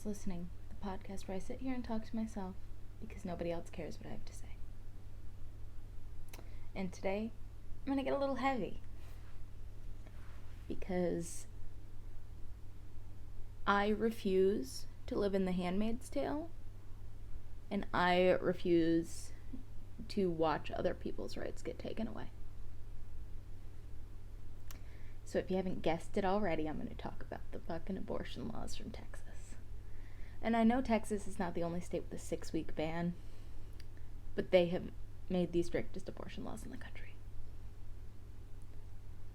Listening, the podcast where I sit here and talk to myself because nobody else cares what I have to say. And today, I'm going to get a little heavy because I refuse to live in The Handmaid's Tale, and I refuse to watch other people's rights get taken away. So if you haven't guessed it already, I'm going to talk about the fucking abortion laws from Texas. And I know Texas is not the only state with a 6-week ban, but they have made the strictest abortion laws in the country.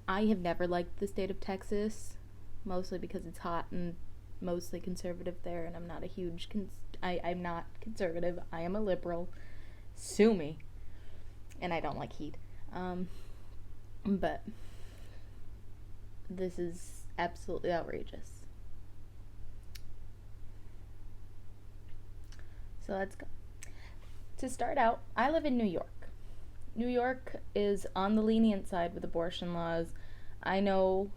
I have never liked the state of Texas, mostly because it's hot and mostly conservative there, and I'm not a huge I'm not conservative. I am a liberal. Sue me. And I don't like heat. But this is absolutely outrageous. So let's go. To start out, I live in New York. New York is on the lenient side with abortion laws. I know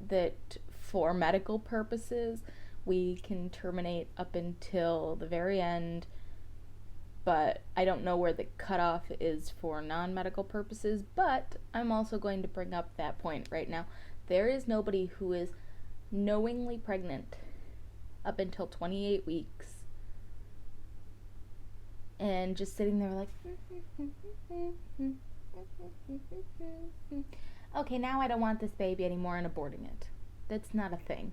that for medical purposes, we can terminate up until the very end, but I don't know where the cutoff is for non-medical purposes, but I'm also going to bring up that point right now. There is nobody who is knowingly pregnant up until 28 weeks and just sitting there like, okay, now I don't want this baby anymore, and aborting it. That's not a thing.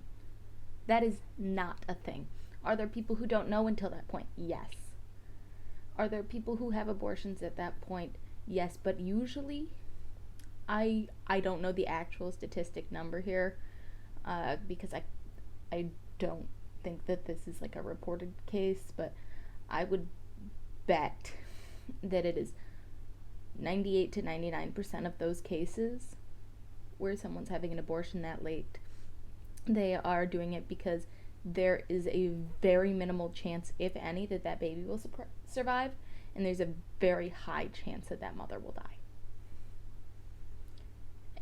That is not a thing. Are there people who don't know until that point? Yes. Are there people who have abortions at that point? Yes, but usually, I don't know the actual statistic number here, because I don't think that this is like a reported case, but I would bet that it is 98 to 99% of those cases where someone's having an abortion that late, they are doing it because there is a very minimal chance, if any, that that baby will survive, and there's a very high chance that that mother will die.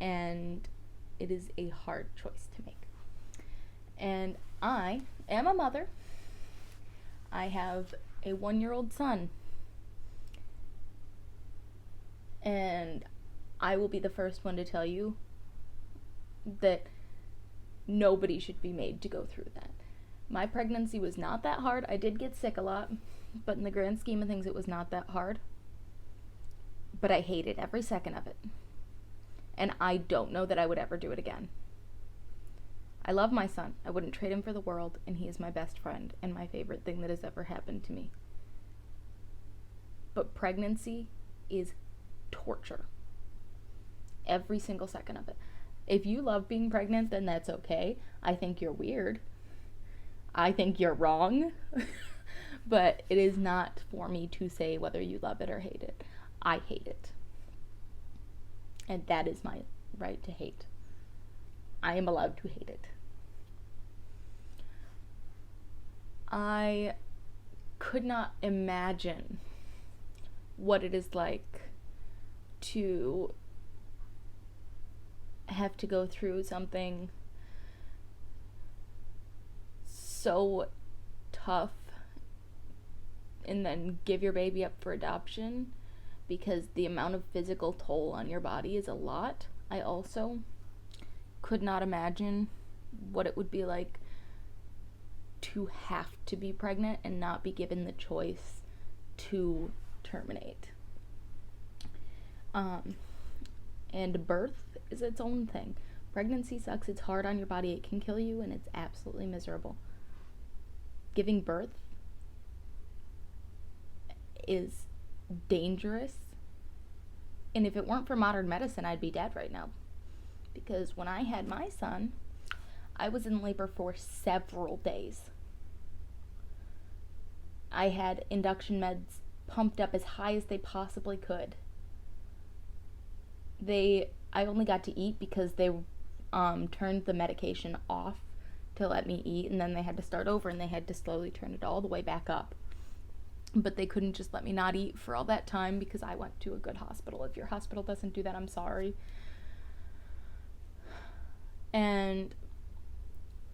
And it is a hard choice to make. And I am a mother. I have a 1-year-old son. And I will be the first one to tell you that nobody should be made to go through that. My pregnancy was not that hard. I did get sick a lot, but in the grand scheme of things, it was not that hard. But I hated every second of it. And I don't know that I would ever do it again. I love my son. I wouldn't trade him for the world, and he is my best friend and my favorite thing that has ever happened to me. But pregnancy is torture. Every single second of it. If you love being pregnant, then that's okay. I think you're weird. I think you're wrong. But it is not for me to say whether you love it or hate it. I hate it. And that is my right to hate. I am allowed to hate it. I could not imagine what it is like to have to go through something so tough and then give your baby up for adoption, because the amount of physical toll on your body is a lot. I also could not imagine what it would be like to have to be pregnant and not be given the choice to terminate. And birth is its own thing. Pregnancy sucks. It's hard on your body. It can kill you, and it's absolutely miserable. Giving birth is dangerous. And if it weren't for modern medicine, I'd be dead right now. Because when I had my son, I was in labor for several days. I had induction meds pumped up as high as they possibly could. I only got to eat because they turned the medication off to let me eat, and then they had to start over, and they had to slowly turn it all the way back up. But they couldn't just let me not eat for all that time because I went to a good hospital. If your hospital doesn't do that, I'm sorry. And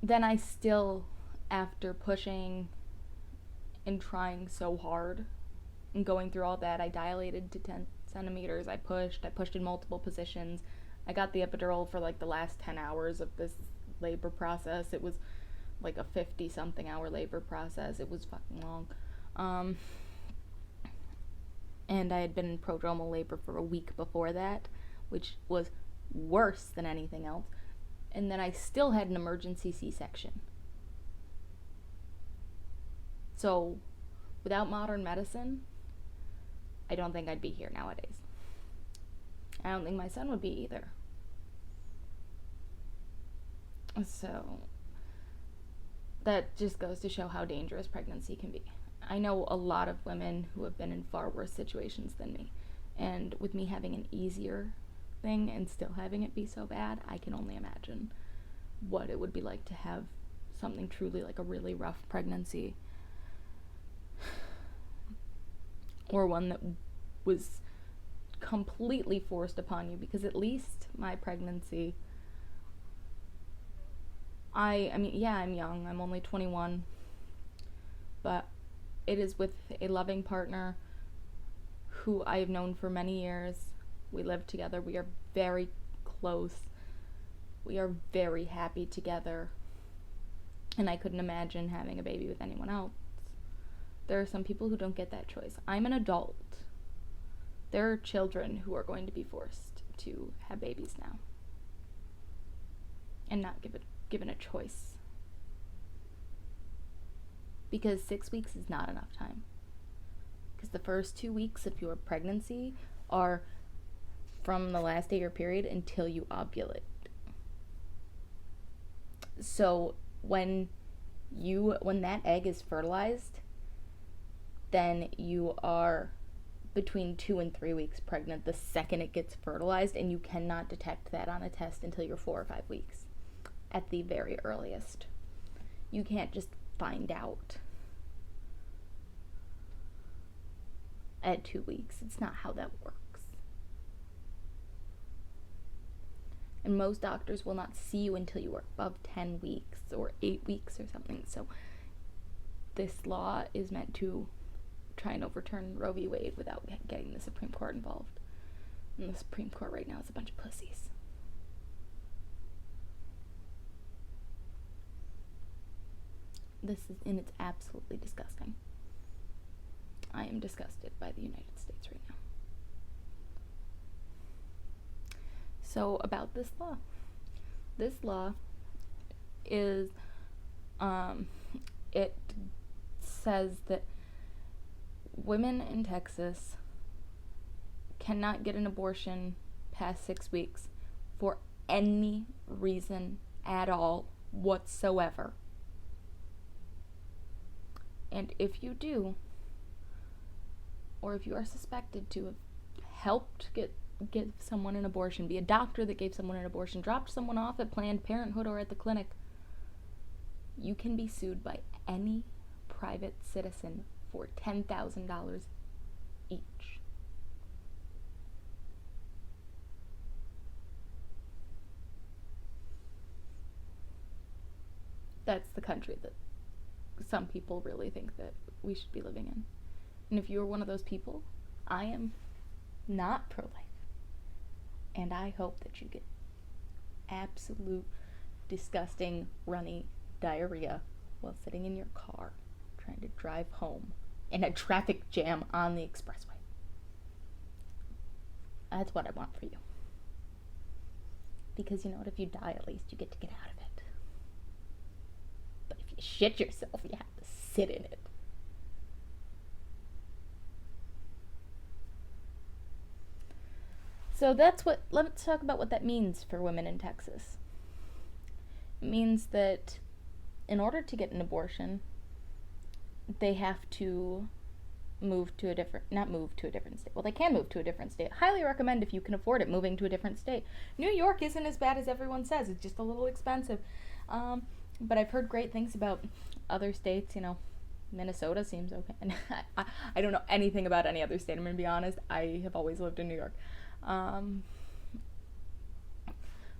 then I still, after pushing and trying so hard and going through all that. I dilated to 10 centimeters. I pushed in multiple positions. I got the epidural for like the last 10 hours of this labor process. It was like a 50 something hour labor process. It was fucking long. And I had been in prodromal labor for a week before that, which was worse than anything else. And then I still had an emergency C-section. So, without modern medicine, I don't think I'd be here nowadays. I don't think my son would be either. So, that just goes to show how dangerous pregnancy can be. I know a lot of women who have been in far worse situations than me. And with me having an easier thing and still having it be so bad, I can only imagine what it would be like to have something truly like a really rough pregnancy. Or one that was completely forced upon you, because at least my pregnancy, I mean, yeah, I'm young. I'm only 21. But it is with a loving partner who I have known for many years. We live together. We are very close. We are very happy together. And I couldn't imagine having a baby with anyone else. There are some people who don't get that choice. I'm an adult. There are children who are going to be forced to have babies now and not given a choice. Because 6 weeks is not enough time. Because the first 2 weeks of your pregnancy are from the last day of your period until you ovulate. So when that egg is fertilized, then you are between 2 and 3 weeks pregnant the second it gets fertilized, and you cannot detect that on a test until you're 4 or 5 weeks at the very earliest. You can't just find out at 2 weeks. It's not how that works. And most doctors will not see you until you are above 10 weeks or 8 weeks or something. So this law is meant to try and overturn Roe v. Wade without getting the Supreme Court involved. And the Supreme Court right now is a bunch of pussies. And it's absolutely disgusting. I am disgusted by the United States right now. So about this law. This law is, it says that women in Texas cannot get an abortion past 6 weeks for any reason at all whatsoever. And if you do, or if you are suspected to have helped give someone an abortion, be a doctor that gave someone an abortion, dropped someone off at Planned Parenthood or at the clinic, you can be sued by any private citizen for $10,000 each. That's the country that some people really think that we should be living in. And if you're one of those people, I am not pro-life. And I hope that you get absolute, disgusting, runny diarrhea while sitting in your car trying to drive home in a traffic jam on the expressway. That's what I want for you. Because you know what? If you die, at least you get to get out of it. But if you shit yourself, you have to sit in it. So let's talk about what that means for women in Texas. It means that in order to get an abortion, they have to not move to a different state. Well, they can move to a different state. Highly recommend, if you can afford it, moving to a different state. New York isn't as bad as everyone says. It's just a little expensive. But I've heard great things about other states. Minnesota seems okay. And I don't know anything about any other state. I'm going to be honest. I have always lived in New York.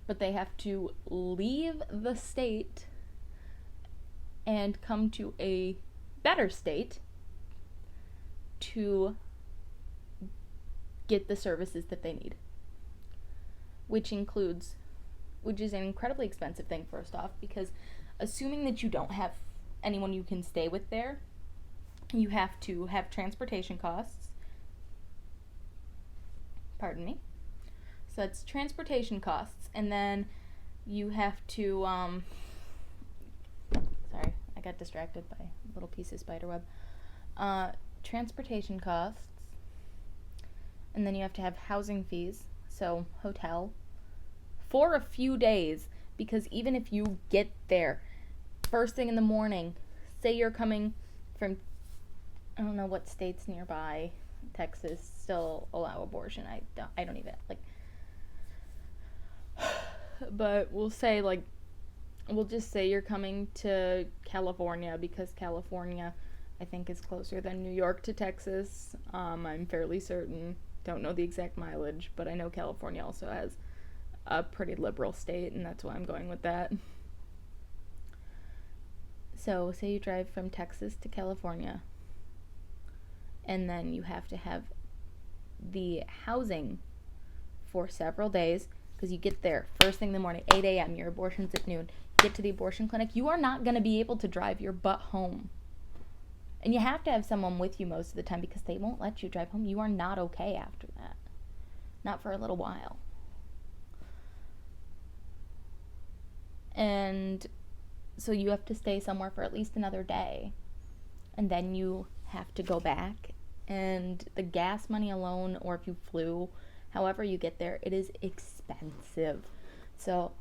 But they have to leave the state and come to a better state to get the services that they need, which is an incredibly expensive thing, first off, because assuming that you don't have anyone you can stay with there, you have to have transportation costs. Pardon me. So it's transportation costs, and then you have to, sorry, I got distracted by a little piece of spiderweb. Transportation costs, and then you have to have housing fees, so hotel, for a few days, because even if you get there first thing in the morning, say you're coming from, I don't know what states nearby, Texas still allow abortion, I don't even, like, but we'll just say you're coming to California, because California, I think, is closer than New York to Texas. I'm fairly certain. Don't know the exact mileage, but I know California also has a pretty liberal state, and that's why I'm going with that. So, say you drive from Texas to California, and then you have to have the housing for several days, because you get there first thing in the morning, 8 a.m., your abortion's at noon. You get to the abortion clinic, you are not going to be able to drive your butt home. And you have to have someone with you most of the time, because they won't let you drive home. You are not okay after that. Not for a little while. And so you have to stay somewhere for at least another day. And then you have to go back. And the gas money alone, or if you flew, however you get there, it is expensive. So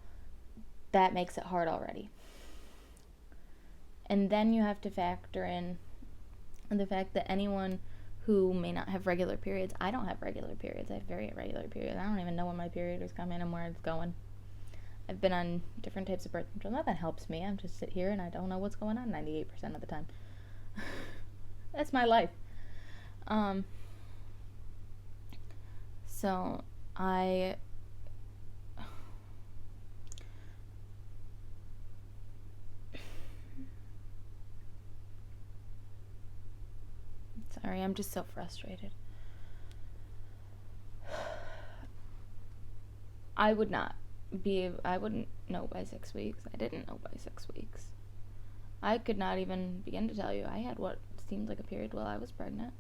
that makes it hard already. And then you have to factor in the fact that anyone who may not have regular periods, I don't have regular periods, I have very irregular periods. I don't even know when my period is coming and where it's going. I've been on different types of birth control. Nothing helps me. I'm just sit here and I don't know what's going on 98% of the time. That's my life. So sorry, I'm just so frustrated. I wouldn't know by 6 weeks. I didn't know by 6 weeks. I could not even begin to tell you. I had what seemed like a period while I was pregnant.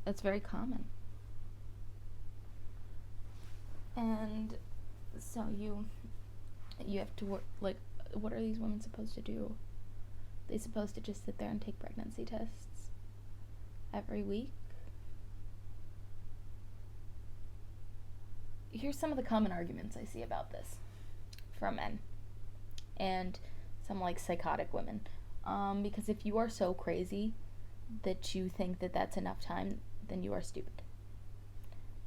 That's very common. And so you have to work, like, what are these women supposed to do? Are they supposed to just sit there and take pregnancy tests every week? Here's some of the common arguments I see about this from men and some, like, psychotic women. Because if you are so crazy that you think that that's enough time, then you are stupid.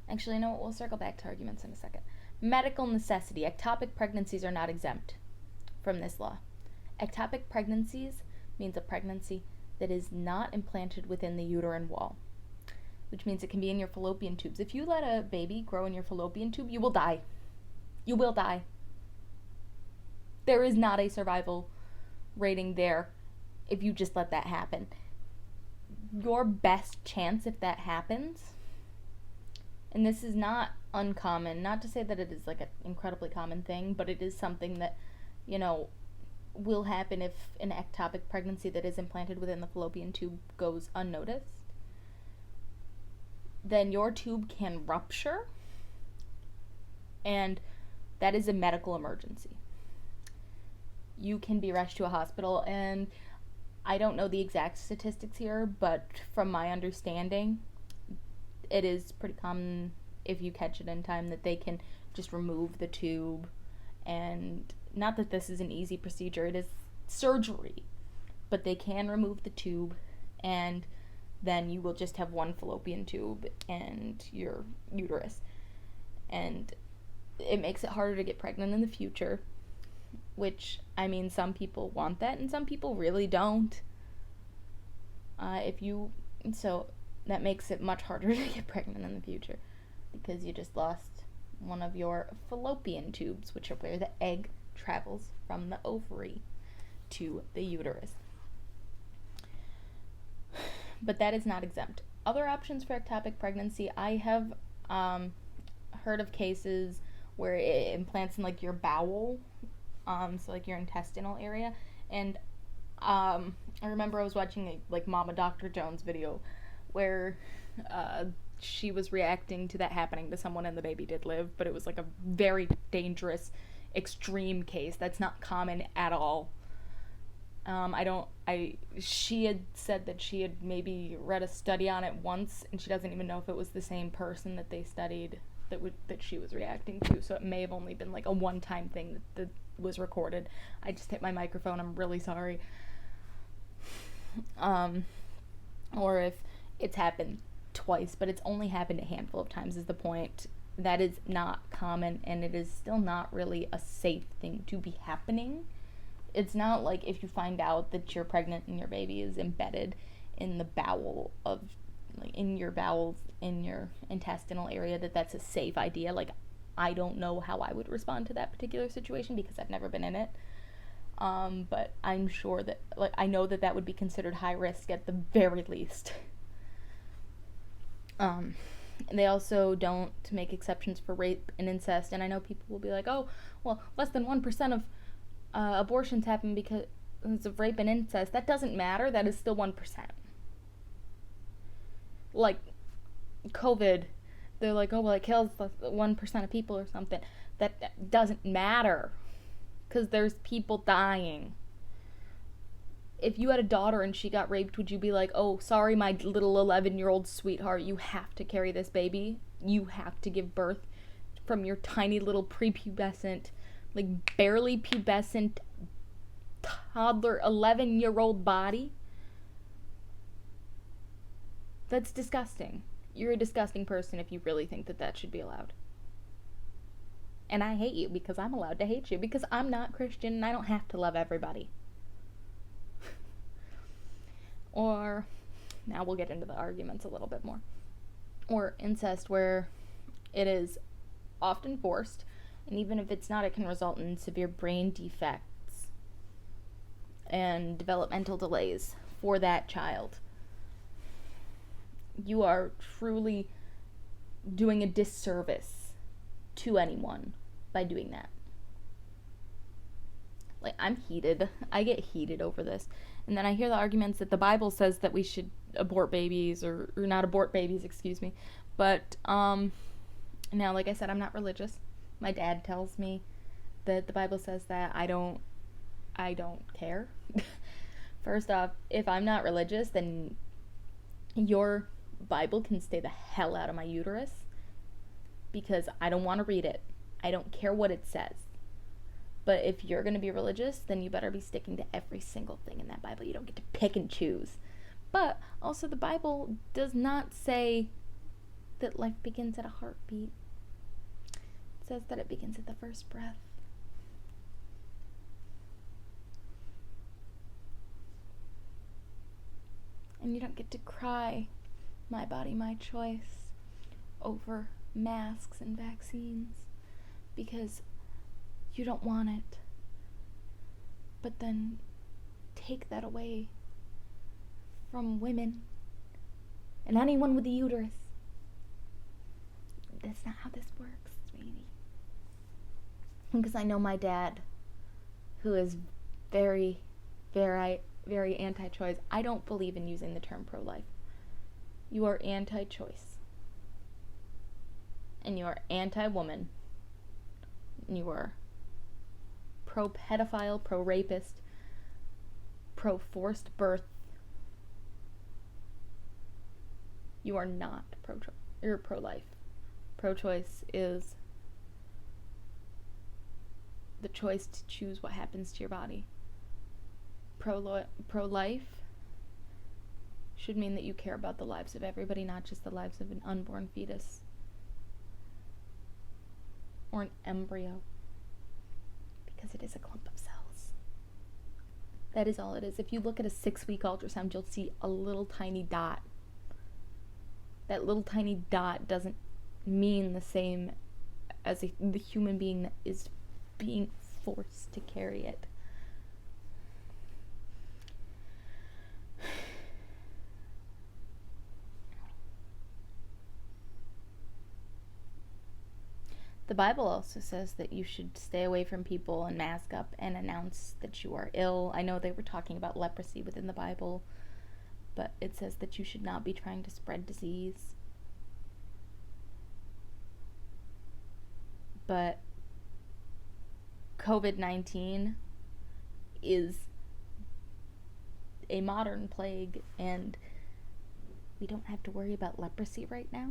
Actually, you know what? We'll circle back to arguments in a second. Medical necessity. Ectopic pregnancies are not exempt from this law. Ectopic pregnancies means a pregnancy that is not implanted within the uterine wall, which means it can be in your fallopian tubes. If you let a baby grow in your fallopian tube, you will die. You will die. There is not a survival rating there if you just let that happen. Your best chance, if that happens, and this is not uncommon, not to say that it is like an incredibly common thing, but it is something that, you know, will happen if an ectopic pregnancy that is implanted within the fallopian tube goes unnoticed. Then your tube can rupture, and that is a medical emergency. You can be rushed to a hospital, and I don't know the exact statistics here, but from my understanding, it is pretty common, if you catch it in time, that they can just remove the tube. And not that this is an easy procedure, it is surgery, but they can remove the tube, and then you will just have one fallopian tube and your uterus. And it makes it harder to get pregnant in the future, which, I mean, some people want that and some people really don't. So that makes it much harder to get pregnant in the future, because you just lost one of your fallopian tubes, which are where the egg travels from the ovary to the uterus. but that is not exempt. Other options for ectopic pregnancy, I have heard of cases where it implants in like your bowel, so like your intestinal area. And I remember I was watching a like Mama Dr. Jones video where she was reacting to that happening to someone and the baby did live, but it was like a very dangerous, extreme case that's not common at all. She had said that she had maybe read a study on it once, and she doesn't even know if it was the same person that they studied that she was reacting to. So it may have only been like a one-time thing that was recorded. I just hit my microphone. I'm really sorry. Or if it's happened twice, but it's only happened a handful of times is the point. That is not common, and it is still not really a safe thing to be happening. It's not like if you find out that you're pregnant and your baby is embedded in the bowel of, like, in your bowels, in your intestinal area, that's a safe idea. Like, I don't know how I would respond to that particular situation because I've never been in it. But I'm sure that, like, I know that would be considered high risk at the very least. They also don't make exceptions for rape and incest, and I know people will be like, oh, well, less than 1% of abortions happen because of rape and incest. That doesn't matter. That is still 1%. Like, COVID, they're like, oh, well, it kills 1% of people or something. That doesn't matter, because there's people dying. If you had a daughter and she got raped, would you be like, oh, sorry, my little 11-year-old sweetheart, you have to carry this baby? You have to give birth from your tiny little prepubescent, like barely pubescent, toddler 11-year-old body? That's disgusting. You're a disgusting person if you really think that should be allowed. And I hate you because I'm allowed to hate you, because I'm not Christian and I don't have to love everybody. Or, now we'll get into the arguments a little bit more. Or incest, where it is often forced, and even if it's not, it can result in severe brain defects and developmental delays for that child. You are truly doing a disservice to anyone by doing that. Like, I'm heated. I get heated over this. And then I hear the arguments that the Bible says that we should abort babies, or not abort babies, excuse me. But, now, like I said, I'm not religious. My dad tells me that the Bible says that. I don't care. First off, if I'm not religious, then your Bible can stay the hell out of my uterus, because I don't want to read it. I don't care what it says. But if you're going to be religious, then you better be sticking to every single thing in that Bible. You don't get to pick and choose. But also, the Bible does not say that life begins at a heartbeat. It says that it begins at the first breath. And you don't get to cry, my body, my choice, over masks and vaccines, because you don't want it. But then take that away from women and anyone with a uterus. That's not how this works, sweetie. Because I know my dad, who is very, very, very anti-choice. I don't believe in using the term pro-life. You are anti-choice. And you are anti-woman. And you are pro-pedophile, pro-rapist, pro-forced birth. You are not you're pro-life. Pro-choice is the choice to choose what happens to your body. Pro-life should mean that you care about the lives of everybody, not just the lives of an unborn fetus or an embryo, because it is a clump of cells. That is all it is. If you look at a 6-week ultrasound, you'll see a little tiny dot. That little tiny dot doesn't mean the same as the human being that is being forced to carry it. The Bible also says that you should stay away from people and mask up and announce that you are ill. I know they were talking about leprosy within the Bible, but it says that you should not be trying to spread disease. But COVID-19 is a modern plague, and we don't have to worry about leprosy right now.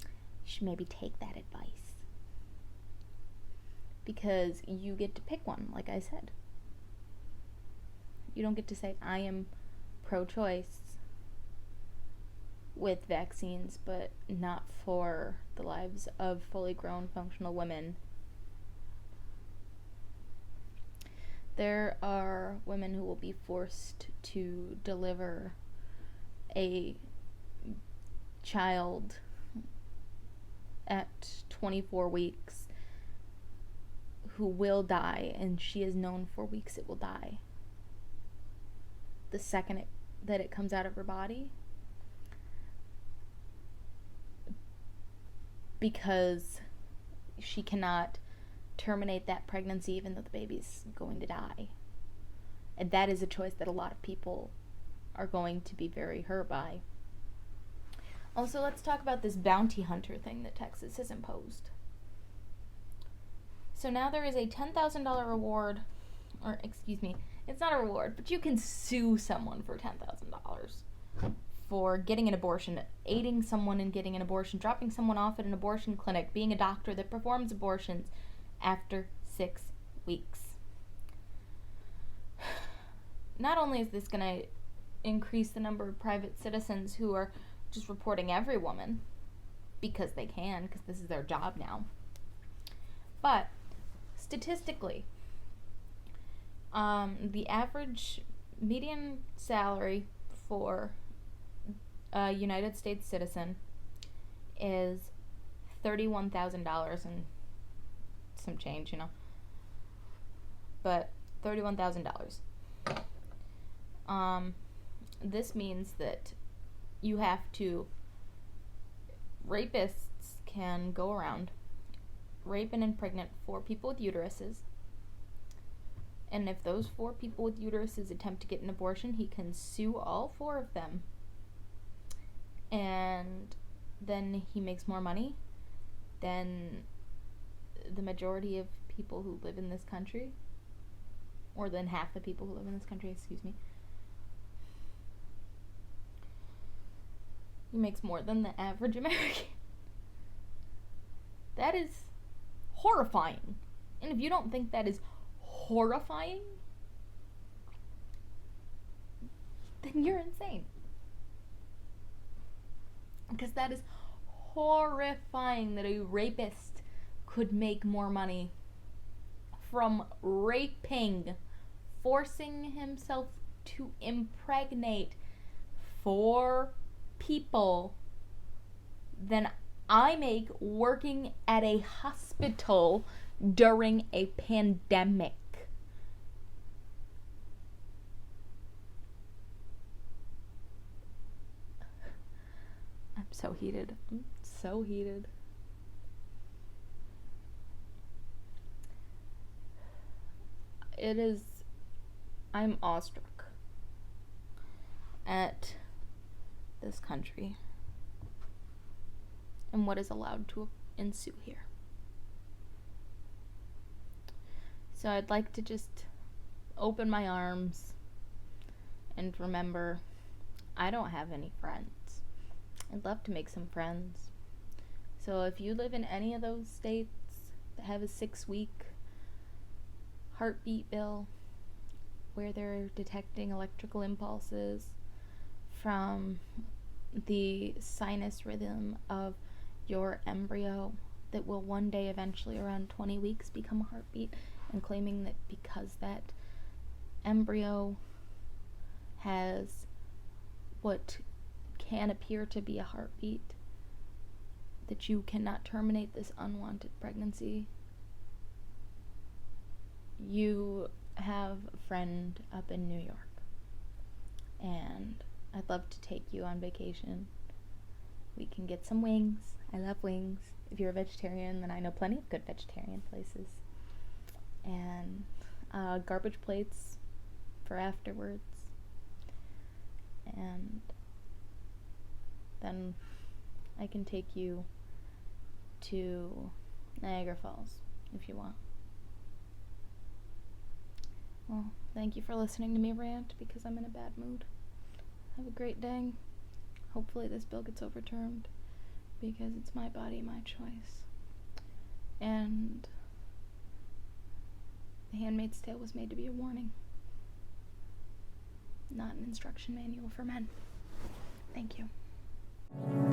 You should maybe take that advice, because you get to pick one, like I said. You don't get to say, I am pro-choice with vaccines, but not for the lives of fully grown functional women. There are women who will be forced to deliver a child at 24 weeks who will die, and she is known for weeks it will die. The second that it comes out of her body, because she cannot terminate that pregnancy even though the baby's going to die. And that is a choice that a lot of people are going to be very hurt by. Also, let's talk about this bounty hunter thing that Texas has imposed. So now there is a $10,000 reward, or excuse me, it's not a reward, but you can sue someone for $10,000 for getting an abortion, aiding someone in getting an abortion, dropping someone off at an abortion clinic, being a doctor that performs abortions after 6 weeks. Not only is this going to increase the number of private citizens who are just reporting every woman because they can, because this is their job now, but statistically, the average median salary for a United States citizen is $31,000 and some change, but $31,000. This means that you have to, rapists can go around, rape and impregnate 4 people with uteruses, and if those 4 people with uteruses attempt to get an abortion, he can sue all 4 of them, and then he makes more money than the majority of people who live in this country, or than half the people who live in this country, excuse me. He makes more than the average American. That is horrifying. And if you don't think that is horrifying, then you're insane. Because that is horrifying that a rapist could make more money from raping, forcing himself to impregnate 4 people than I make working at a hospital during a pandemic. I'm so heated. I'm so heated. I'm awestruck at this country and what is allowed to ensue here. So I'd like to just open my arms and remember I don't have any friends. I'd love to make some friends. So if you live in any of those states that have a 6-week heartbeat bill where they're detecting electrical impulses from the sinus rhythm of your embryo that will one day eventually around 20 weeks become a heartbeat, and claiming that because that embryo has what can appear to be a heartbeat, that you cannot terminate this unwanted pregnancy. You have a friend up in New York, and I'd love to take you on vacation. We can get some wings. I love wings. if you're a vegetarian, then I know plenty of good vegetarian places. And garbage plates for afterwards. And then I can take you to Niagara Falls if you want. Well, thank you for listening to me rant because I'm in a bad mood. Have a great day. Hopefully this bill gets overturned because it's my body, my choice. And The Handmaid's Tale was made to be a warning, not an instruction manual for men. Thank you.